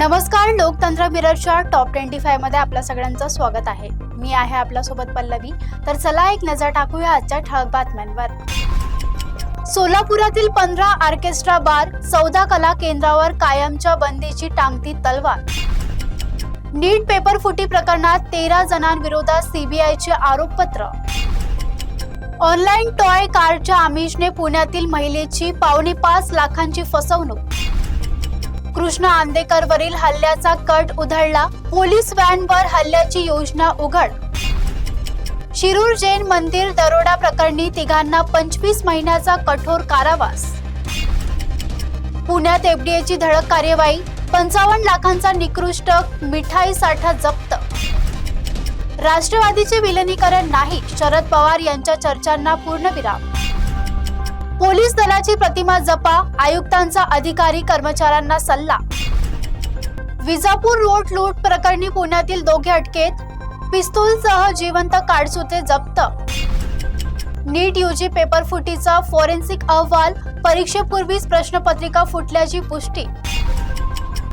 नमस्कार, लोकतंत्र मिररच्या टॉप 25 मध्ये आपल्या सगळ्यांचं स्वागत आहे। मी आहे आपल्यासोबत पल्लवी। तर चला एक नजर टाकूया आजच्या ठळक बातम्यांवर। सोलापुरातील 15 ऑर्केस्ट्रा बार, 14 कला केंद्रावर कायमच्या बंदीची टांगती तलवार। नीट पेपर फुटी प्रकरणात 13 जणांविरोधात सीबीआयचे आरोपपत्र। ऑनलाईन टॉय कारच्या आमिषने पुण्यातील महिलेची 5.25 लाखांची फसवणूक। कृष्ण आंदेकरवरील हल्ल्याचा कट उधळला, पोलीस व्हॅनवर हल्ल्याची योजना उघड। शिरूर जैन मंदिर दरोडा प्रकरणी तिघांना 25 महिन्याचा कठोर कारावास। पुण्यात एफडीएची धडक कार्यवाही, 55 लाखांचा निकृष्ट मिठाई साठा जप्त। राष्ट्रवादीचे विलिनीकरण नाही, शरद पवार यांच्या चर्चांना पूर्णविराम। पोलीस दलाची प्रतिमा जपा, आयुक्तांचा अधिकारी कर्मचाऱ्यांना सल्ला। विजापूर रोड लूट प्रकरणी पुण्यातील दोघे अटकेत, पिस्तूलसह जिवंत काडसुते जप्त। नीट यूजी पेपर फुटीचा फॉरेन्सिक अहवाल, परीक्षेपूर्वीच प्रश्नपत्रिका फुटल्याची पुष्टी।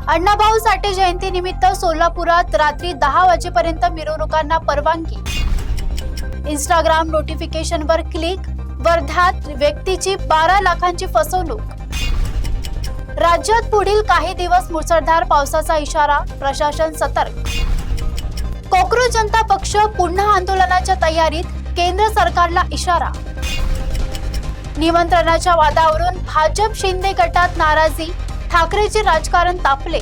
अण्णाभाऊ साठे जयंतीनिमित्त सोलापुरात रात्री 10 वाजेपर्यंत मिरवणुकांना परवानगी। इंस्टाग्राम नोटिफिकेशनवर क्लिक, वर्ध्यात व्यक्तीची 12 लाखांची फसवणूक। राज्यात पुढील काही दिवस मुसळधार पावसाचा इशारा, प्रशासन सतर्क। कॉक्रोच जनता पक्ष पुन्हा आंदोलनाच्या तयारीत, केंद्र सरकारला इशारा। निमंत्रणाच्या वादावरून भाजप शिंदे गटात नाराजी, ठाकरेचे राजकारण तापले।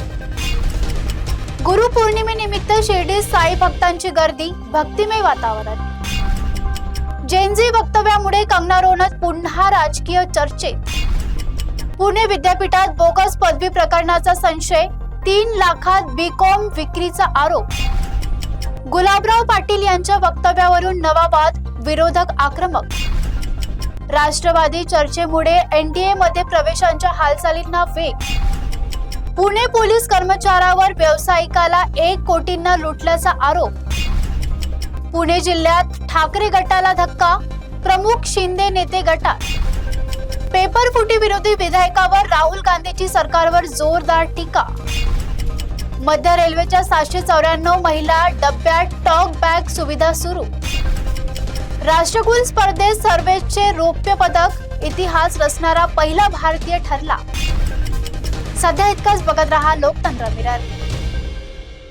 गुरुपौर्णिमेनिमित्त शिर्डीत साई भक्तांची गर्दी, भक्तिमय वातावरण। जेनझी वक्तव्यामुळे कंगना रनौत पुन्हा राजकीय चर्चेत। पुणे विद्यापीठात बोगस पदवी प्रकरणाचा संशय, 3 लाखात बीकॉम विक्रीचा आरोप। गुलाबराव पाटील यांच्या वक्तव्यावरून नवा वाद, विरोधक आक्रमक। राष्ट्रवादी चर्चेमुळे एनडीए मध्ये प्रवेशांच्या हालचालींना वेग। पुणे पोलीस कर्मचाऱ्यावर व्यावसायिकाला 1 कोटींना लुटल्याचा आरोप। पुणे जिल्ह्यात ठाकरे गटाला धक्का, प्रमुख शिंदे नेते गटात। पेपर फुटी विरोधी विधेयकावर राहुल गांधीची सरकारवर जोरदार टीका। मध्य रेल्वेच्या 794 महिला डब्यात टॉक बॅग सुविधा सुरू। राष्ट्रकुल स्पर्धेत सर्वेचे रौप्य पदक, इतिहास रचणारा पहिला भारतीय ठरला। सध्या इतकाच, बघत रहा लोकतंत्र मिरर।